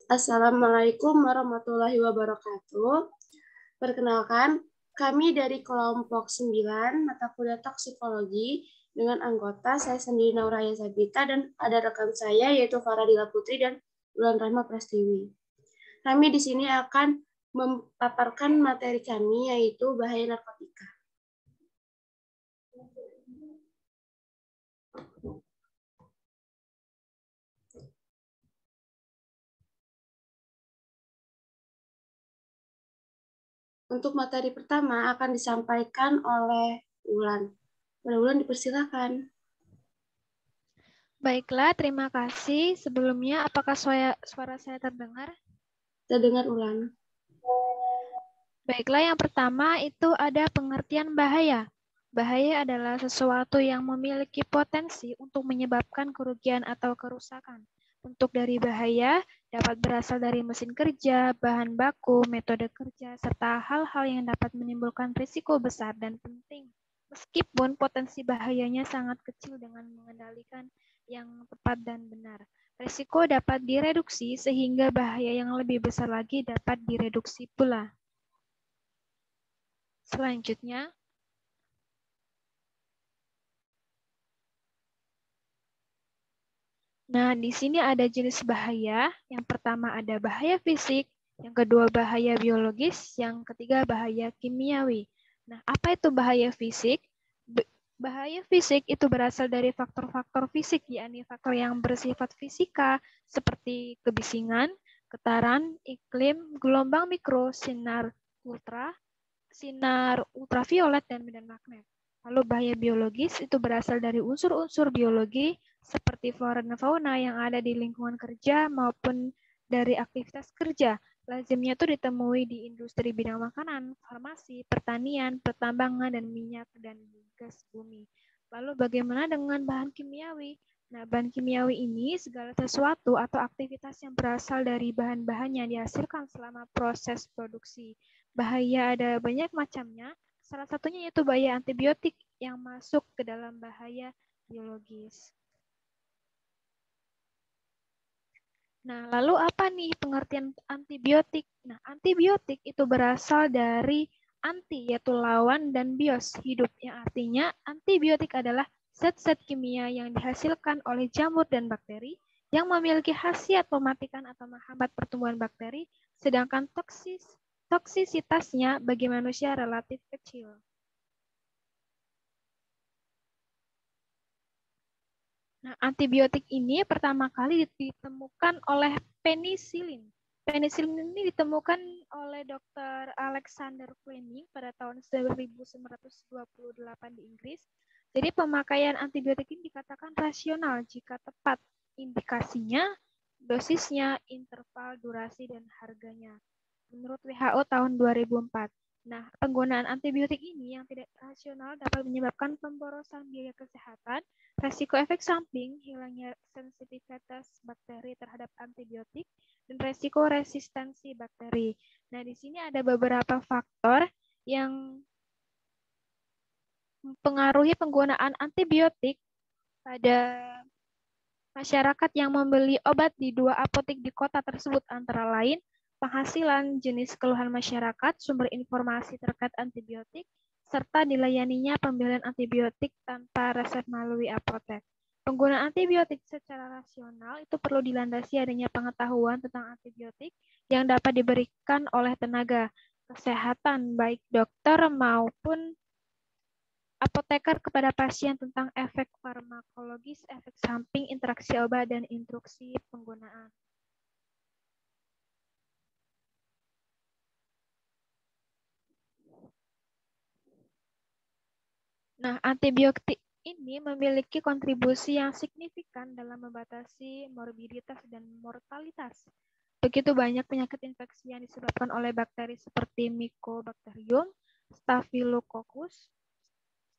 Assalamualaikum warahmatullahi wabarakatuh. Perkenalkan, kami dari kelompok 9 mata kuliah toksikologi dengan anggota saya sendiri Nauraya Sabita dan ada rekan saya yaitu Faradila Putri dan Bulan Rahma Prastiwi. Kami di sini akan memaparkan materi kami yaitu bahaya narkotika. Untuk materi pertama akan disampaikan oleh Ulan. Ulan dipersilakan. Baiklah, terima kasih. Sebelumnya, apakah suara saya terdengar? Terdengar Ulan. Baiklah, yang pertama itu ada pengertian bahaya. Bahaya adalah sesuatu yang memiliki potensi untuk menyebabkan kerugian atau kerusakan. Bentuk dari bahaya dapat berasal dari mesin kerja, bahan baku, metode kerja, serta hal-hal yang dapat menimbulkan risiko besar dan penting. Meskipun potensi bahayanya sangat kecil dengan mengendalikan yang tepat dan benar. Risiko dapat direduksi sehingga bahaya yang lebih besar lagi dapat direduksi pula. Selanjutnya, nah di sini ada jenis bahaya. Yang pertama ada bahaya fisik, yang kedua bahaya biologis, yang ketiga bahaya kimiawi. Nah, apa itu bahaya fisik? Bahaya fisik itu berasal dari faktor-faktor fisik, yakni faktor yang bersifat fisika seperti kebisingan, getaran, iklim, gelombang mikro, sinar ultraviolet, dan medan magnet. Lalu bahaya biologis itu berasal dari unsur-unsur biologi seperti flora dan fauna yang ada di lingkungan kerja maupun dari aktivitas kerja. Lazimnya itu ditemui di industri bidang makanan, farmasi, pertanian, pertambangan, dan minyak dan gas bumi. Lalu bagaimana dengan bahan kimiawi? Nah, bahan kimiawi ini segala sesuatu atau aktivitas yang berasal dari bahan-bahan yang dihasilkan selama proses produksi. Bahaya ada banyak macamnya. Salah satunya yaitu bahaya antibiotik yang masuk ke dalam bahaya biologis. Nah, lalu apa nih pengertian antibiotik? Nah, antibiotik itu berasal dari anti, yaitu lawan, dan bios, hidup. Yang artinya antibiotik adalah zat-zat kimia yang dihasilkan oleh jamur dan bakteri yang memiliki khasiat mematikan atau menghambat pertumbuhan bakteri, sedangkan toksisitasnya bagi manusia relatif kecil. Nah, antibiotik ini pertama kali ditemukan oleh penisilin. Penisilin ini ditemukan oleh Dr. Alexander Fleming pada tahun 1928 di Inggris. Jadi pemakaian antibiotik ini dikatakan rasional jika tepat indikasinya, dosisnya, interval, durasi, dan harganya. Menurut WHO tahun 2004. Nah, penggunaan antibiotik ini yang tidak rasional dapat menyebabkan pemborosan biaya kesehatan, resiko efek samping, hilangnya sensitivitas bakteri terhadap antibiotik, dan resiko resistensi bakteri. Nah, di sini ada beberapa faktor yang mempengaruhi penggunaan antibiotik pada masyarakat yang membeli obat di 2 apotek di kota tersebut, antara lain penghasilan, jenis keluhan masyarakat, sumber informasi terkait antibiotik, serta dilayaninya pembelian antibiotik tanpa resep melalui apotek. Penggunaan antibiotik secara rasional itu perlu dilandasi adanya pengetahuan tentang antibiotik yang dapat diberikan oleh tenaga kesehatan, baik dokter maupun apoteker kepada pasien tentang efek farmakologis, efek samping, interaksi obat, dan instruksi penggunaan. Nah, antibiotik ini memiliki kontribusi yang signifikan dalam membatasi morbiditas dan mortalitas. Begitu banyak penyakit infeksi yang disebabkan oleh bakteri seperti Mycobacterium, Staphylococcus,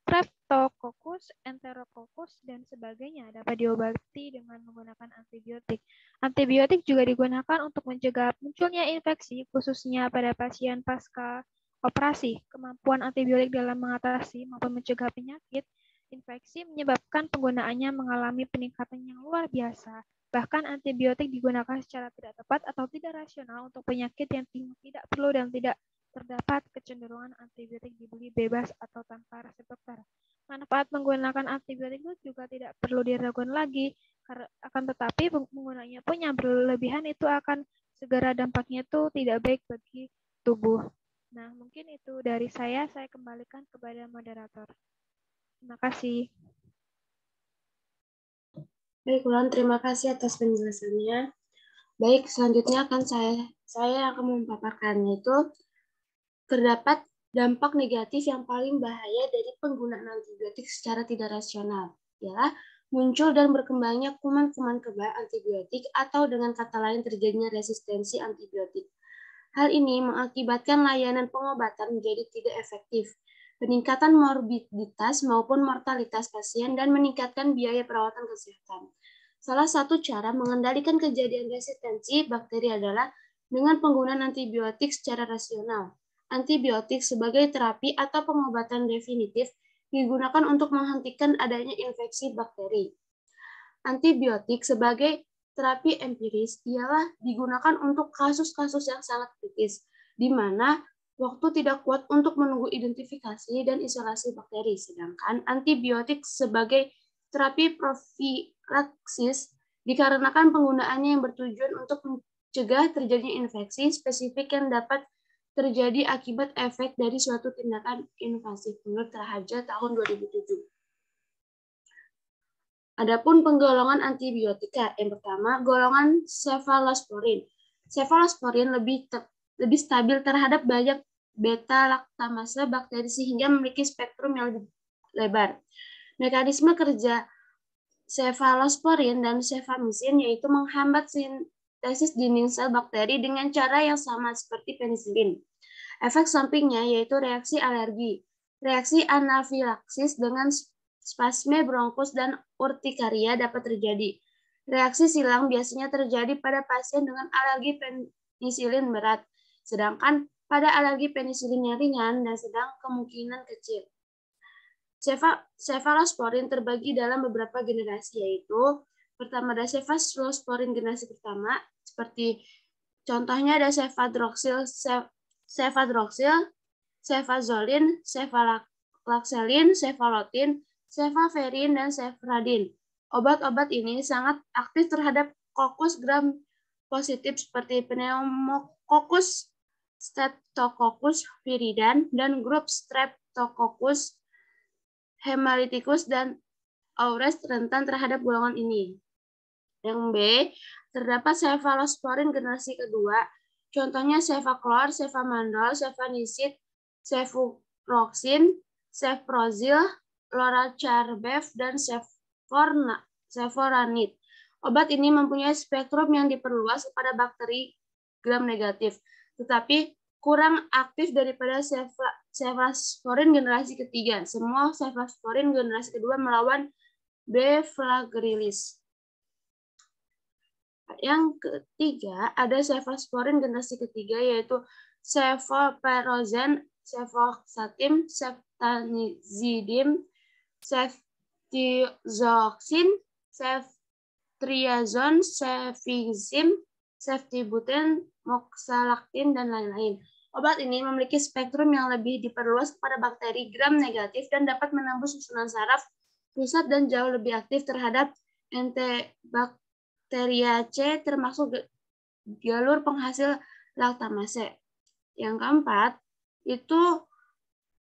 Streptococcus, Enterococcus, dan sebagainya dapat diobati dengan menggunakan antibiotik. Antibiotik juga digunakan untuk mencegah munculnya infeksi, khususnya pada pasien pasca operasi. Kemampuan antibiotik dalam mengatasi maupun mencegah penyakit infeksi menyebabkan penggunaannya mengalami peningkatan yang luar biasa. Bahkan antibiotik digunakan secara tidak tepat atau tidak rasional untuk penyakit yang tidak perlu dan tidak terdapat kecenderungan antibiotik dibeli bebas atau tanpa resep dokter. Manfaat menggunakan antibiotik itu juga tidak perlu diragukan lagi, akan tetapi penggunanya pun yang berlebihan itu akan segera dampaknya itu tidak baik bagi tubuh. Nah, mungkin itu dari saya kembalikan kepada moderator. Terima kasih. Baik, Wulan, terima kasih atas penjelasannya. Baik, selanjutnya akan saya akan memaparkannya itu terdapat dampak negatif yang paling bahaya dari penggunaan antibiotik secara tidak rasional, ialah muncul dan berkembangnya kuman-kuman kebal antibiotik atau dengan kata lain terjadinya resistensi antibiotik. Hal ini mengakibatkan layanan pengobatan menjadi tidak efektif, peningkatan morbiditas maupun mortalitas pasien, dan meningkatkan biaya perawatan kesehatan. Salah satu cara mengendalikan kejadian resistensi bakteri adalah dengan penggunaan antibiotik secara rasional. Antibiotik sebagai terapi atau pengobatan definitif digunakan untuk menghentikan adanya infeksi bakteri. Antibiotik sebagai terapi empiris ialah digunakan untuk kasus-kasus yang sangat kritis, di mana waktu tidak kuat untuk menunggu identifikasi dan isolasi bakteri. Sedangkan antibiotik sebagai terapi profilaksis dikarenakan penggunaannya yang bertujuan untuk mencegah terjadinya infeksi spesifik yang dapat terjadi akibat efek dari suatu tindakan invasif menurut Raharja tahun 2007. Adapun penggolongan antibiotika, yang pertama, golongan cefalosporin. Cefalosporin lebih stabil terhadap banyak beta-laktamase bakteri sehingga memiliki spektrum yang lebih lebar. Mekanisme kerja cefalosporin dan cefamisin yaitu menghambat sintesis dinding sel bakteri dengan cara yang sama seperti penisilin. Efek sampingnya yaitu reaksi alergi, reaksi anafilaksis dengan spasme bronkus dan urtikaria dapat terjadi. Reaksi silang biasanya terjadi pada pasien dengan alergi penisilin berat, sedangkan pada alergi penisilin yang ringan dan sedang kemungkinan kecil. Cefalosporin terbagi dalam beberapa generasi, yaitu pertama ada cefalosporin generasi pertama, seperti contohnya ada cefadroxil, cefazolin, cefalakselin, cefalotin, cefaverin, dan cefradin. Obat-obat ini sangat aktif terhadap Coccus gram positif seperti Pneumococcus, Streptococcus viridans, dan grup Streptococcus hemolyticus dan aureus rentan terhadap golongan ini. Yang B, terdapat cefalosporin generasi kedua, contohnya cefaclor, cefamandol, cefanisid, cefuroxin, cefprozil, lorcabev, dan ceforanid. Obat ini mempunyai spektrum yang diperluas pada bakteri gram negatif, tetapi kurang aktif daripada cefalosporin generasi ketiga. Semua cefalosporin generasi kedua melawan B. flagrilis. Yang ketiga, ada cefalosporin generasi ketiga, yaitu cefoperazone, cefoxatim, ceftanizidim, ceftriaxone, ceftriaxone, cefixim, ceftibuten, moxalactin, dan lain-lain. Obat ini memiliki spektrum yang lebih diperluas kepada bakteri gram negatif dan dapat menembus susunan saraf pusat dan jauh lebih aktif terhadap Enterobacteria C, termasuk jalur penghasil laktamase. Yang keempat, itu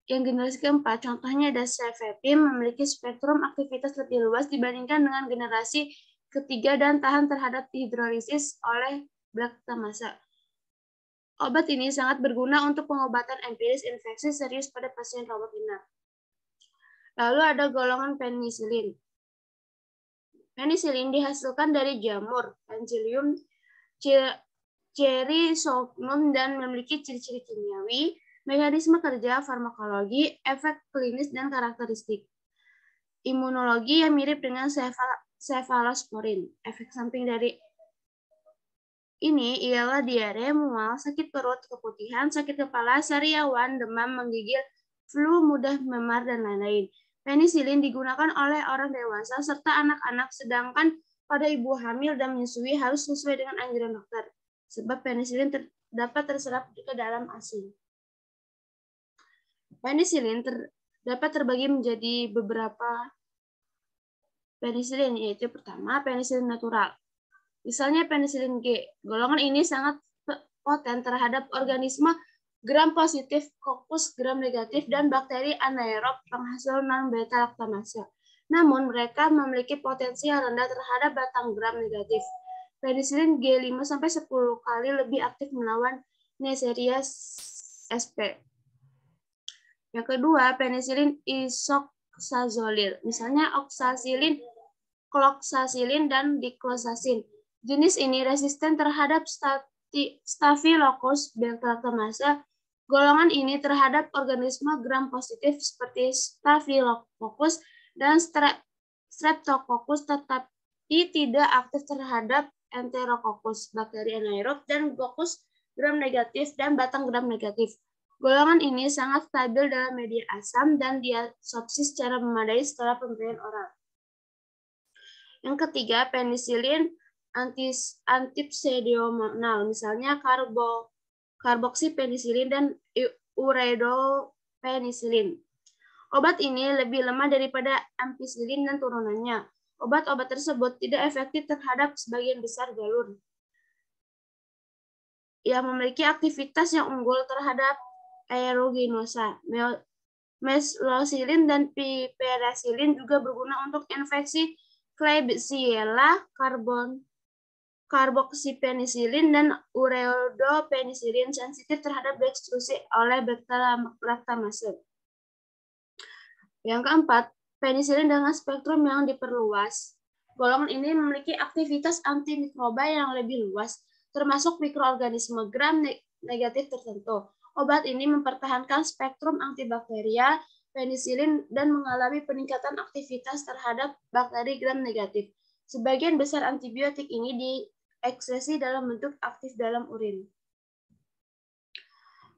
yang generasi keempat, contohnya ada cefepim, memiliki spektrum aktivitas lebih luas dibandingkan dengan generasi ketiga dan tahan terhadap hidrolisis oleh laktamase. Obat ini sangat berguna untuk pengobatan empiris infeksi serius pada pasien rawat inap. Lalu ada golongan penisilin. Penisilin dihasilkan dari jamur, Penicillium cherrysognum, dan memiliki ciri-ciri kimiawi, mekanisme kerja, farmakologi, efek klinis, dan karakteristik imunologi yang mirip dengan cefalosporin. Efek samping dari ini ialah diare, mual, sakit perut, keputihan, sakit kepala, sariawan, demam, menggigil, flu, mudah memar, dan lain-lain. Penisilin digunakan oleh orang dewasa serta anak-anak, sedangkan pada ibu hamil dan menyusui harus sesuai dengan anjuran dokter, sebab penisilin dapat terserap ke dalam ASI. Penisilin dapat terbagi menjadi beberapa penisilin, yaitu pertama penisilin natural. Misalnya penisilin G, golongan ini sangat poten terhadap organisme gram positif, Coccus gram negatif, dan bakteri anaerob penghasil non-beta laktamase. Namun, mereka memiliki potensi yang rendah terhadap batang gram negatif. Penisilin G 5-10 kali lebih aktif melawan Neisseria sp. Yang kedua, penisilin isoxazolil. Misalnya oksasilin, kloxasilin, dan diklosasin. Jenis ini resisten terhadap Staphylococcus lactamase. Golongan ini terhadap organisme gram positif seperti Staphylococcus dan Streptococcus, tetapi tidak aktif terhadap Enterococcus, bakteri anaerob, dan Coccus gram negatif dan batang gram negatif. Golongan ini sangat stabil dalam media asam dan diabsorpsi secara memadai setelah pemberian oral. Yang ketiga, penisilin antipseudomonal, misalnya karboksipenisilin dan uredopenicillin. Obat ini lebih lemah daripada ampicillin dan turunannya. Obat-obat tersebut tidak efektif terhadap sebagian besar galur yang memiliki aktivitas yang unggul terhadap aeruginosa. Meslocillin dan piperacillin juga berguna untuk infeksi Klebsiella, karboksipenisilin, dan uredopenicillin sensitif terhadap dextrosi oleh beta laktamase. Yang keempat, penisilin dengan spektrum yang diperluas. Golongan ini memiliki aktivitas antimikroba yang lebih luas, termasuk mikroorganisme gram negatif tertentu. Obat ini mempertahankan spektrum antibakteria penisilin dan mengalami peningkatan aktivitas terhadap bakteri gram negatif. Sebagian besar antibiotik ini diekskresi dalam bentuk aktif dalam urin.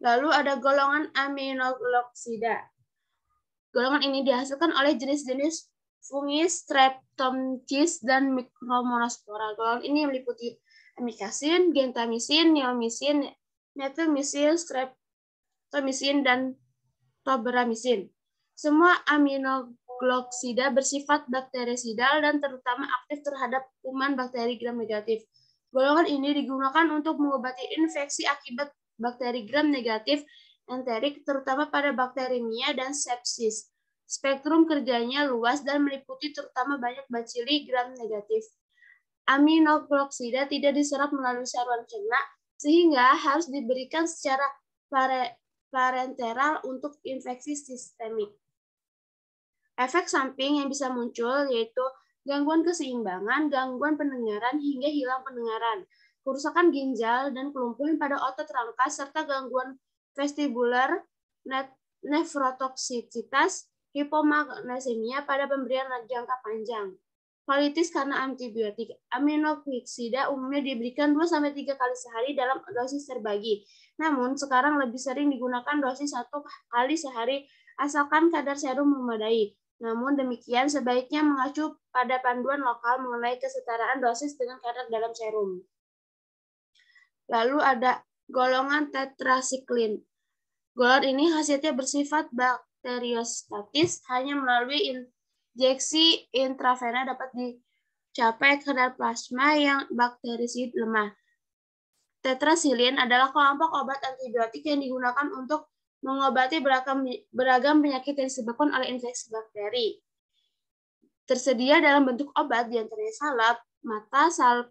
Lalu ada golongan aminoglossida. Golongan ini dihasilkan oleh jenis-jenis fungi Streptomyces dan Micromonospora. Golongan ini meliputi amikasin, gentamisin, neomisin, metilmisin, streptomisin, dan toberamisin. Semua aminoglossida bersifat bakterisidal dan terutama aktif terhadap kuman bakteri gram negatif. Golongan ini digunakan untuk mengobati infeksi akibat bakteri gram negatif enterik, terutama pada bakteremia dan sepsis. Spektrum kerjanya luas dan meliputi terutama banyak bacili gram negatif. Aminoglossida tidak diserap melalui saluran cerna, sehingga harus diberikan secara parenteral untuk infeksi sistemik. Efek samping yang bisa muncul yaitu gangguan keseimbangan, gangguan pendengaran hingga hilang pendengaran, kerusakan ginjal dan kelumpuhan pada otot rangka, serta gangguan vestibular, nefrotoksisitas, hipomagnesemia pada pemberian jangka panjang. Kolitis karena antibiotik. Aminoglossida umumnya diberikan 2-3 kali sehari dalam dosis terbagi. Namun, sekarang lebih sering digunakan dosis 1 kali sehari asalkan kadar serum memadai. Namun demikian, sebaiknya mengacu pada panduan lokal mengenai kesetaraan dosis dengan kadar dalam serum. Lalu ada golongan tetrasiklin. Golongan ini khasiatnya bersifat bakteriostatis, hanya melalui injeksi intravena dapat dicapai kadar plasma yang bakterisid lemah. Tetrasilin adalah kelompok obat antibiotik yang digunakan untuk mengobati beragam penyakit yang disebabkan oleh infeksi bakteri. Tersedia dalam bentuk obat, diantaranya salep, mata, salep,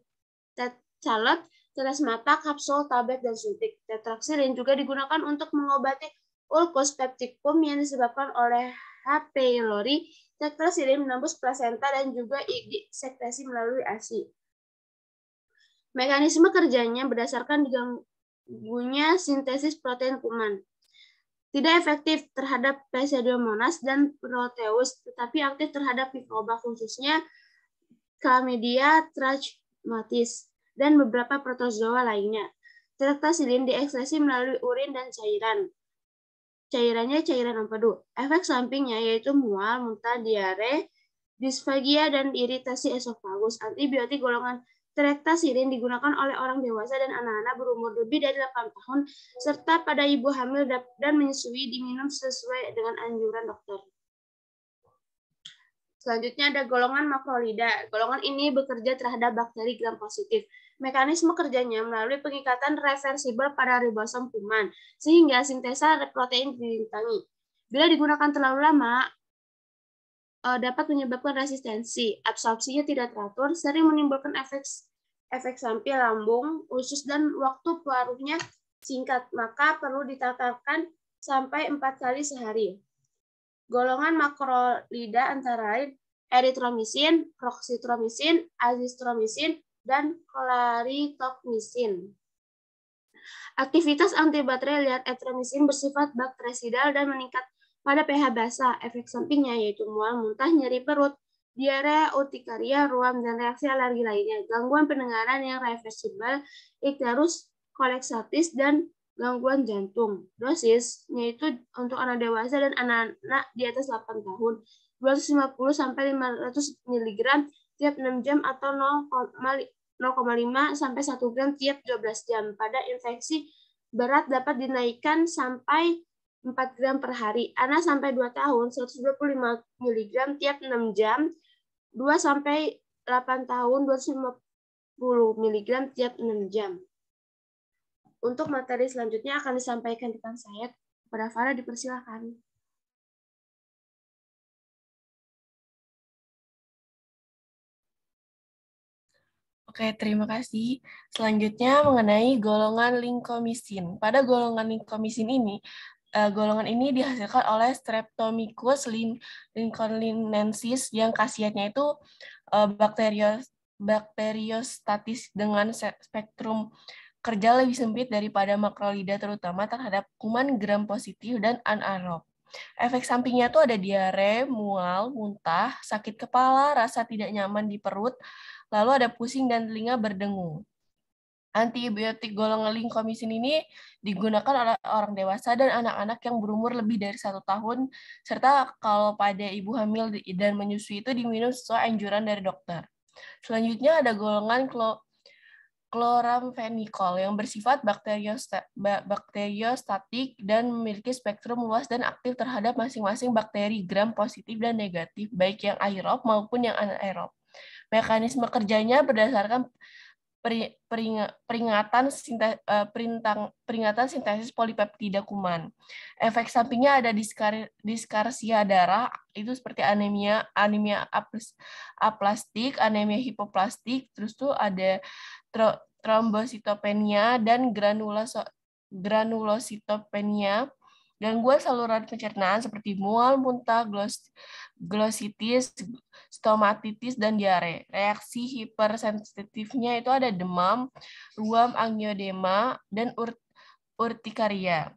tetes mata, kapsul, tablet, dan suntik. Tetrasilin juga digunakan untuk mengobati ulcus pepticum yang disebabkan oleh H. pylori. Tetrasilin menembus plasenta dan juga disekresi melalui ASI. Mekanisme kerjanya berdasarkan diganggunya sintesis protein kuman. Tidak efektif terhadap Pseudomonas dan Proteus, tetapi aktif terhadap mikroba khususnya Chlamydia trachomatis dan beberapa protozoa lainnya. Tetrasilin diekskresi melalui urin dan cairan. Cairannya cairan empedu. Efek sampingnya yaitu mual, muntah, diare, disfagia, dan iritasi esofagus. Antibiotik golongan Cerektasirin digunakan oleh orang dewasa dan anak-anak berumur lebih dari 8 tahun, serta pada ibu hamil dan menyusui diminum sesuai dengan anjuran dokter. Selanjutnya ada golongan makrolida. Golongan ini bekerja terhadap bakteri gram positif. Mekanisme kerjanya melalui pengikatan reversibel pada ribosom kuman, sehingga sintesa protein dirintangi. Bila digunakan terlalu lama, dapat menyebabkan resistensi. Absorpsinya tidak teratur, sering menimbulkan efek samping lambung, usus, dan waktu pengaruhnya singkat, maka perlu ditatarkan sampai 4 kali sehari. Golongan makrolida antara lain eritromisin, proksitromisin, azitromisin, dan clarithromycin. Aktivitas antibakteri lihat eritromisin bersifat bakterisidal dan meningkat pada pH basah. Efek sampingnya yaitu mual, muntah, nyeri perut, diare, urtikaria, ruam, dan reaksi alergi lainnya. Gangguan pendengaran yang reversibel, ikterus koleksatis, dan gangguan jantung. Dosisnya itu untuk anak dewasa dan anak-anak di atas 8 tahun, 250-500 mg tiap 6 jam atau 0,5 sampai 1 gram tiap 12 jam. Pada infeksi berat dapat dinaikkan sampai 4 gram per hari. Anak sampai 2 tahun 125 mg tiap 6 jam, 2 sampai 8 tahun 250 mg tiap 6 jam. Untuk materi selanjutnya akan disampaikan rekan saya. Kepada Farah dipersilakan. Oke, terima kasih. Selanjutnya mengenai golongan linkomisin. Pada golongan linkomisin ini, golongan ini dihasilkan oleh Streptomycus lincolnensis yang khasiatnya itu bakteriostatis dengan spektrum kerja lebih sempit daripada makrolida, terutama terhadap kuman gram positif dan anaerob. Efek sampingnya itu ada diare, mual, muntah, sakit kepala, rasa tidak nyaman di perut, lalu ada pusing dan telinga berdengung. Antibiotik golongan linkomisin ini digunakan oleh orang dewasa dan anak-anak yang berumur lebih dari 1 tahun, serta kalau pada ibu hamil dan menyusui itu diminum sesuai anjuran dari dokter. Selanjutnya ada golongan chloramphenicol yang bersifat bakteriostatik dan memiliki spektrum luas dan aktif terhadap masing-masing bakteri gram positif dan negatif, baik yang aerob maupun yang anaerob. Mekanisme kerjanya berdasarkan peringatan sintesis polipeptida kuman. Efek sampingnya ada diskarsia darah, itu seperti anemia aplastik, anemia hipoplastik, terus tuh ada trombositopenia dan granulositopenia, gangguan saluran pencernaan seperti mual, muntah, glositis, stomatitis, dan diare. Reaksi hipersensitifnya itu ada demam, ruam, angiodema, dan urtikaria.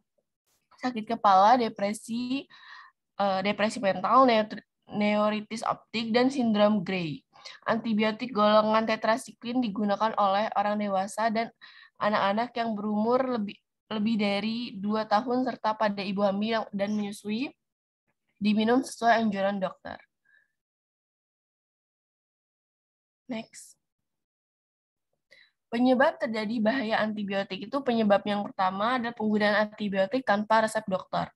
Sakit kepala, depresi mental, neuritis optik, dan sindrom Gray. Antibiotik golongan tetrasiklin digunakan oleh orang dewasa dan anak-anak yang berumur lebih dari 2 tahun serta pada ibu hamil dan menyusui, diminum sesuai anjuran dokter. Next. Penyebab terjadi bahaya antibiotik itu penyebab yang pertama adalah penggunaan antibiotik tanpa resep dokter.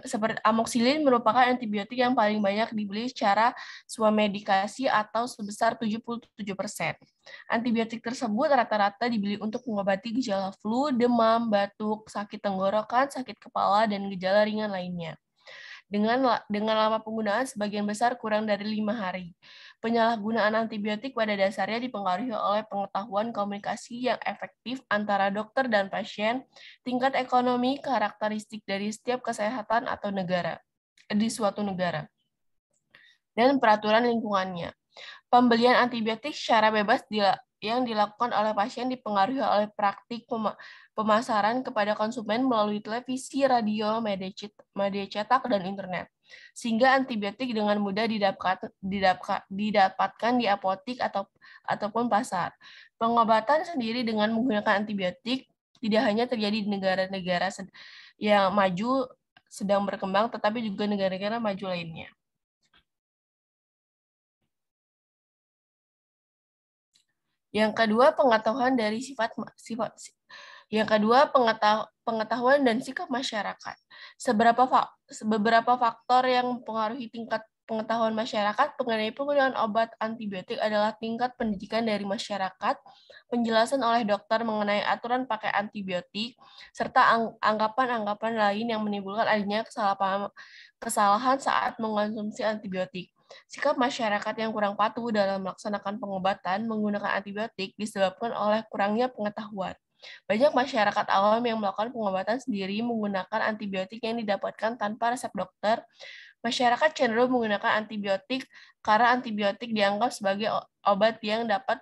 Seperti amoxicillin merupakan antibiotik yang paling banyak dibeli secara swamedikasi atau sebesar 77%. Antibiotik tersebut rata-rata dibeli untuk mengobati gejala flu, demam, batuk, sakit tenggorokan, sakit kepala, dan gejala ringan lainnya. Dengan lama penggunaan sebagian besar kurang dari 5 hari. Penyalahgunaan antibiotik pada dasarnya dipengaruhi oleh pengetahuan komunikasi yang efektif antara dokter dan pasien, tingkat ekonomi, karakteristik dari setiap kesehatan atau negara di suatu negara, dan peraturan lingkungannya. Pembelian antibiotik secara bebas yang dilakukan oleh pasien dipengaruhi oleh praktik pemasaran kepada konsumen melalui televisi, radio, media cetak, dan internet. Sehingga antibiotik dengan mudah didapatkan di apotik ataupun pasar. Pengobatan sendiri dengan menggunakan antibiotik tidak hanya terjadi di negara-negara yang maju sedang berkembang, tetapi juga negara-negara maju lainnya. Yang kedua, pengetahuan dari pengetahuan dan sikap masyarakat. Beberapa faktor yang mempengaruhi tingkat pengetahuan masyarakat mengenai penggunaan obat antibiotik adalah tingkat pendidikan dari masyarakat, penjelasan oleh dokter mengenai aturan pakai antibiotik, serta anggapan-anggapan lain yang menimbulkan adanya kesalahan saat mengonsumsi antibiotik. Sikap masyarakat yang kurang patuh dalam melaksanakan pengobatan menggunakan antibiotik disebabkan oleh kurangnya pengetahuan. Banyak masyarakat awam yang melakukan pengobatan sendiri menggunakan antibiotik yang didapatkan tanpa resep dokter. Masyarakat cenderung menggunakan antibiotik karena antibiotik dianggap sebagai obat yang dapat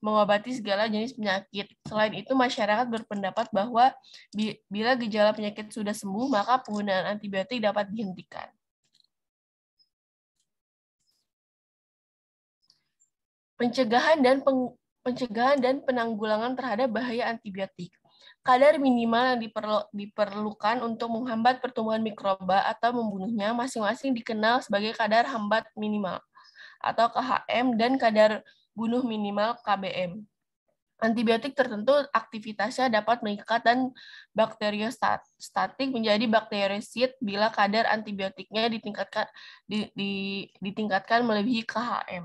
mengobati segala jenis penyakit. Selain itu, masyarakat berpendapat bahwa bila gejala penyakit sudah sembuh, maka penggunaan antibiotik dapat dihentikan. Pencegahan dan penanggulangan terhadap bahaya antibiotik. Kadar minimal yang diperlukan untuk menghambat pertumbuhan mikroba atau membunuhnya masing-masing dikenal sebagai kadar hambat minimal atau KHM dan kadar bunuh minimal KBM. Antibiotik tertentu aktivitasnya dapat mengikat dan bakteriostatik menjadi bakteriosid bila kadar antibiotiknya ditingkatkan melebihi KHM.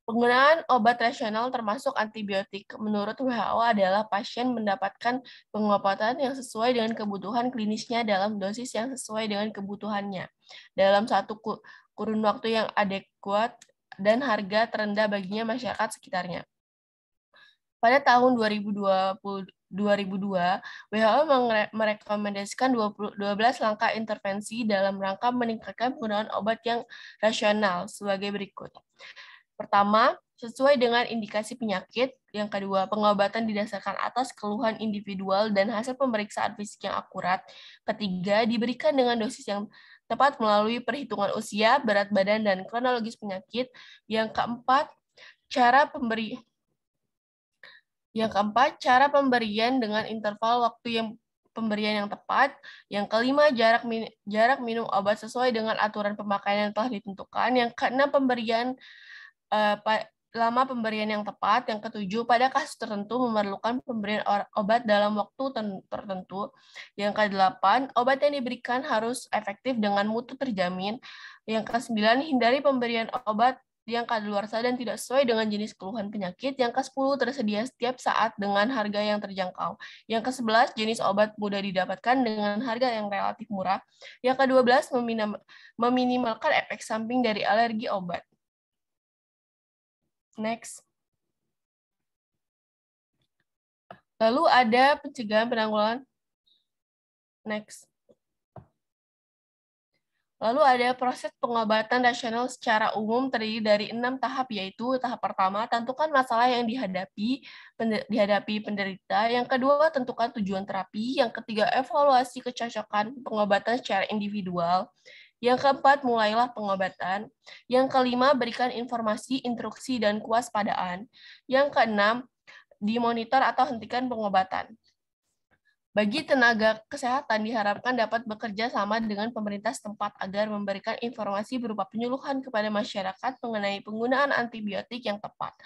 Penggunaan obat rasional termasuk antibiotik menurut WHO adalah pasien mendapatkan pengobatan yang sesuai dengan kebutuhan klinisnya dalam dosis yang sesuai dengan kebutuhannya dalam satu kurun waktu yang adekuat dan harga terendah baginya masyarakat sekitarnya. Pada tahun 2002, WHO merekomendasikan 12 langkah intervensi dalam rangka meningkatkan penggunaan obat yang rasional sebagai berikut. Pertama, sesuai dengan indikasi penyakit. Yang kedua, pengobatan didasarkan atas keluhan individual dan hasil pemeriksaan fisik yang akurat. Ketiga, diberikan dengan dosis yang tepat melalui perhitungan usia, berat badan, dan kronologis penyakit. Yang keempat, cara pemberian dengan interval waktu pemberian yang tepat. Yang kelima, jarak minum obat sesuai dengan aturan pemakaian yang telah ditentukan. Yang keenam, lama pemberian yang tepat. Yang ketujuh, pada kasus tertentu memerlukan pemberian obat dalam waktu tertentu. Yang kedelapan, obat yang diberikan harus efektif dengan mutu terjamin. Yang kesembilan, hindari pemberian obat yang kadaluarsa dan tidak sesuai dengan jenis keluhan penyakit. Yang ke-10, tersedia setiap saat dengan harga yang terjangkau. Yang ke-11, jenis obat mudah didapatkan dengan harga yang relatif murah. Yang ke-12, meminimalkan efek samping dari alergi obat. Next. Lalu ada pencegahan penanggulangan. Next. Lalu ada proses pengobatan rasional secara umum terdiri dari 6 tahap, yaitu tahap pertama, tentukan masalah yang dihadapi penderita. Yang kedua, tentukan tujuan terapi. Yang ketiga, evaluasi kecocokan pengobatan secara individual. Yang keempat, mulailah pengobatan. Yang kelima, berikan informasi, instruksi, dan kewaspadaan. Yang keenam, dimonitor atau hentikan pengobatan. Bagi tenaga kesehatan diharapkan dapat bekerja sama dengan pemerintah setempat agar memberikan informasi berupa penyuluhan kepada masyarakat mengenai penggunaan antibiotik yang tepat,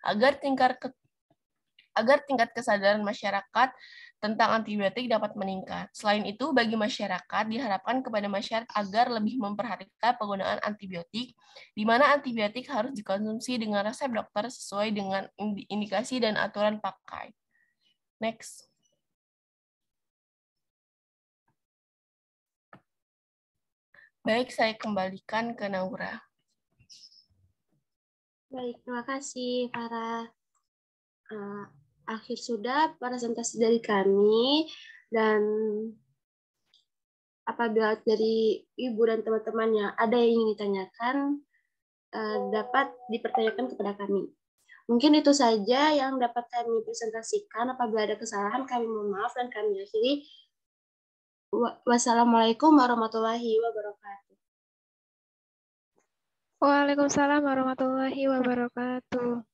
agar tingkat kesadaran masyarakat tentang antibiotik dapat meningkat. Selain itu, bagi masyarakat diharapkan kepada masyarakat agar lebih memperhatikan penggunaan antibiotik, di mana antibiotik harus dikonsumsi dengan resep dokter sesuai dengan indikasi dan aturan pakai. Next. Baik, saya kembalikan ke Naura. Baik, terima kasih para akhir sudah presentasi dari kami, dan apabila dari Ibu dan teman-temannya ada yang ingin ditanyakan, dapat dipertanyakan kepada kami. Mungkin itu saja yang dapat kami presentasikan. Apabila ada kesalahan, kami mohon maaf dan kami akhiri. Wassalamualaikum warahmatullahi wabarakatuh. Waalaikumsalam warahmatullahi wabarakatuh.